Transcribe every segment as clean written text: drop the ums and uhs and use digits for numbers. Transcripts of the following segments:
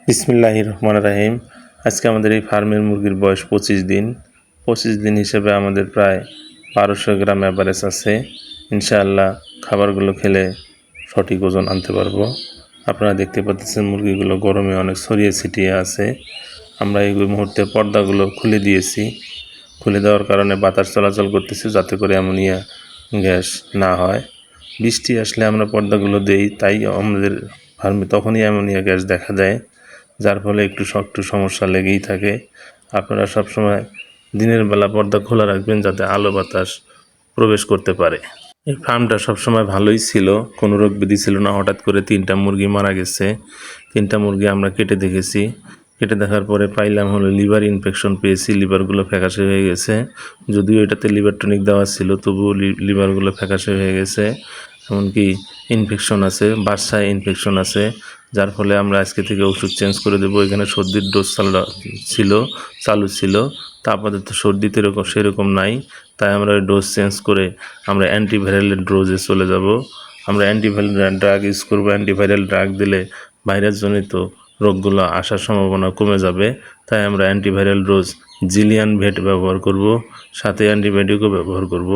বিসমিল্লাহির রহমানির রহিম। আজকে আমাদের এই ফার্মের মুরগির বয়স 25 দিন। 25 দিন হিসেবে আমাদের প্রায় 1200 গ্রাম অ্যাভারেজ আছে। ইনশাআল্লাহ খাবারগুলো খেলে সঠিক ওজন আনতে পারবো। আপনারা দেখতে পাচ্ছেন মুরগিগুলো গরমে অনেক ছড়িয়ে ছিটিয়ে আছে। আমরা এই মুহূর্তে পর্দাগুলো খুলে দিয়েছি। খুলে দেওয়ার কারণে বাতাস চলাচল করতেছে যাতে করে অ্যামোনিয়া গ্যাস না হয়। বৃষ্টি আসলে আমরা পর্দাগুলো দেই, তাই আমাদের ফার্মে তখনই অ্যামোনিয়া গ্যাস দেখা দেয়, যার ফলে একটু সমস্যা লেগেই থাকে। আপনারা সবসময় দিনের বেলা পর্দা খোলা রাখবেন যাতে আলো বাতাস প্রবেশ করতে পারে। এই ফার্মটা সবসময় ভালোই ছিল, কোনো রোগ ব্যাধি ছিল না। হঠাৎ করে 3টা মুরগি মারা গেছে। 3টা মুরগি আমরা কেটে দেখেছি। কেটে দেখার পরে পাইলাম হলো লিভার ইনফেকশন পেয়েছি। লিভারগুলো ফ্যাকাশে হয়ে গেছে। যদিও এটাতে লিভার টনিক দেওয়া ছিল, তবুও লিভারগুলো ফ্যাকাশে হয়ে গেছে। এমনকি ইনফেকশন আছে, বাসায় ইনফেকশন আছে, যার ফলে আমরা আজকে থেকে ওষুধ চেঞ্জ করে দেবো। এখানে সর্দির ডোজ চালু ছিল, তা আপাতত সর্দিতে সেরকম নাই, তাই আমরা ওই ডোজ চেঞ্জ করে আমরা অ্যান্টিভাইরালের ডোজে চলে যাব। আমরা অ্যান্টিভাইরাল ড্রাগ ইউজ করবো। অ্যান্টিভাইরাল ড্রাগ দিলে ভাইরাসজনিত রোগগুলো আসার সম্ভাবনা কমে যাবে, তাই আমরা অ্যান্টিভাইরাল ডোজ জিলিয়ান ভেট ব্যবহার করব, সাথে অ্যান্টিবায়োটিকও ব্যবহার করব।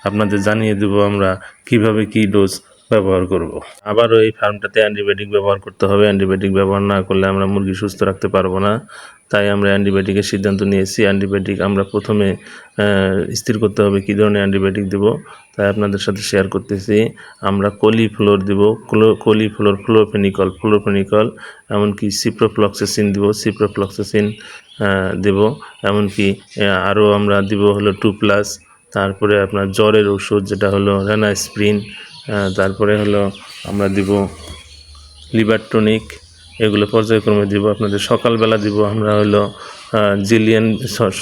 আপনাদের জানিয়ে দেব আমরা কিভাবে কি ডোজ ব্যবহার করব। আবারও এই ফার্মটাতে অ্যান্টিবায়োটিক ব্যবহার করতে হবে। অ্যান্টিবায়োটিক ব্যবহার না করলে আমরা মুরগি সুস্থ রাখতে পারবো না, তাই আমরা অ্যান্টিবায়োটিকের সিদ্ধান্ত নিয়েছি। অ্যান্টিবায়োটিক আমরা প্রথমে স্থির করতে হবে কী ধরনের অ্যান্টিবায়োটিক দেবো, তাই আপনাদের সাথে শেয়ার করতেছি। আমরা কলিফ্লোর দিব, কলিফ্লোর, ফ্লোরফেনিকল, এমনকি সিপ্রোফ্লক্সাসিন দিব, সিপ্রোফ্লক্সাসিন দেব। এমনকি আরও আমরা দিব হলো 2+। তারপরে আপনার জ্বরের ওষুধ যেটা হলো রেনাস্প্রিন। তারপরে হলো আমরা দিব লিভার টনিক। এগুলো পর্যায়ক্রমে দিব। আপনাদের সকালবেলা দিব আমরা হলো জিলিয়ান,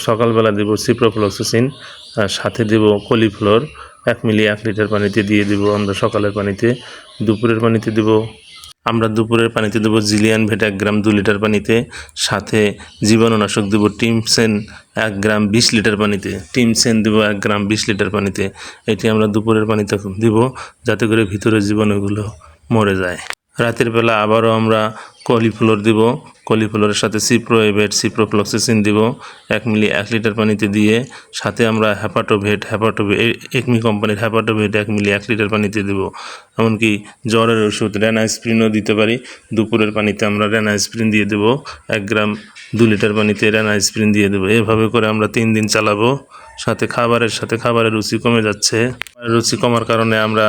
সকালবেলা দিব সিপ্রোফ্লক্সাসিন, সাথে দিব কলিফ্লোর 1 মিলি 1 লিটার পানিতে দিয়ে দিব আমরা সকালের পানিতে। দুপুরের পানিতে দিব জিলিয়ান ভেট 1 গ্রাম 2 লিটার পানিতে, সাথে জীবাণুনাশক দেব টিমসেন 1 গ্রাম 20 লিটার পানিতে। টিমসেন দেব 1 গ্রাম 20 লিটার পানিতে। এটি আমরা দুপুরের পানিতে দিব যাতে করে ভিতরে জীবাণুগুলো মরে যায়। রাতের বেলা আবারও আমরা কলিফ্লোর দিব। কলিফ্লোরের সাথে সিপ্রোফ্লক্সাসিন দিব 1 মিলি 1 লিটার পানিতে দিয়ে, সাথে আমরা হ্যাপাটোভেট একমি কোম্পানির হ্যাপাটোভেট 1 মিলি 1 লিটার পানিতে দেব। এমনকি জ্বরের ওষুধ রেনাস্প্রিনও দিতে পারি। দুপুরের পানিতে আমরা রেনাস্প্রিন দিয়ে দেব 1 গ্রাম 2 লিটার পানিতে রেনাস্প্রিন দিয়ে দেবো। এভাবে করে আমরা 3 দিন চালাবো। সাথে খাবারের রুচি কমে যাচ্ছে। রুচি কমার কারণে আমরা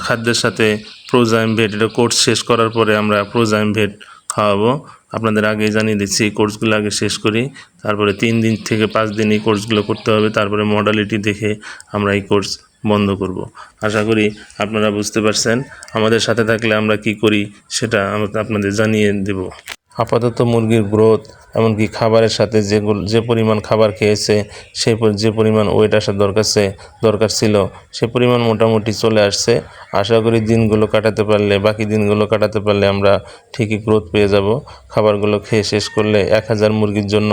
খাদ্যের সাথে প্রোজাইম ভেট, এটা কোর্স শেষ করার পরে আমরা প্রোজাইম ভেট খাওয়াবো। আপনাদের আগেই জানিয়ে দিচ্ছি, এই কোর্সগুলো আগে শেষ করি, তারপরে 3 দিন থেকে 5 দিন এই কোর্সগুলো করতে হবে। তারপরে মডালিটি দেখে আমরা এই কোর্স বন্ধ করব। আশা করি আপনারা বুঝতে পারছেন। আমাদের সাথে থাকলে আমরা কি করি সেটা আপনাদের জানিয়ে দেব। আপাতত মুরগির গ্রোথ, এমনকি খাবারের সাথে যে পরিমাণ খাবার খেয়েছে, যে পরিমাণ ওয়েট আসার দরকার ছিল, সে পরিমাণ মোটামুটি চলে আসছে। আশা করি বাকি দিনগুলো কাটাতে পারলে আমরা ঠিকই গ্রোথ পেয়ে যাব। খাবারগুলো খেয়ে শেষ করলে 1000 মুরগির জন্য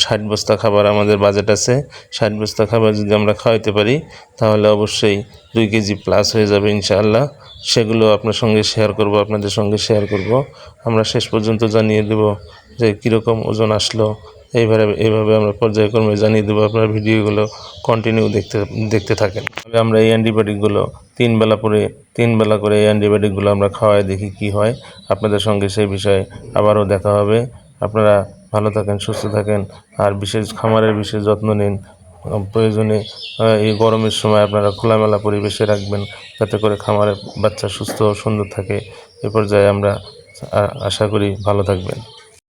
60 বস্তা খাবার আমাদের বাজেট আছে। 60 বস্তা খাবার যদি আমরা খাওয়াইতে পারি তাহলে অবশ্যই 2 কেজি প্লাস হয়ে যাবে ইনশাআল্লাহ। সেগুলো আপনাদের সঙ্গে শেয়ার করব। আমরা শেষ পর্যন্ত জানিয়ে দেব যে কীরকম ওজন আসলো। এইভাবে আমরা পর্যায়ক্রমে জানিয়ে দেবো। আপনার ভিডিওগুলো কন্টিনিউ দেখতে থাকেন। তবে আমরা এই অ্যান্টিবায়োটিকগুলো 3 বেলা করে এই অ্যান্টিবায়োটিকগুলো আমরা খাওয়াই দেখি কি হয়। আপনাদের সঙ্গে সেই বিষয়ে আবারও দেখা হবে। আপনারা ভালো থাকেন, সুস্থ থাকেন, আর খামারের বিশেষ যত্ন নিন। প্রয়োজনে এই গরমের সময় আপনারা খোলামেলা পরিবেশে রাখবেন যাতে করে খামারের বাচ্চা সুস্থ ও সুন্দর থাকে। এ পর্যায়ে আমরা আশা করি ভালো থাকবেন।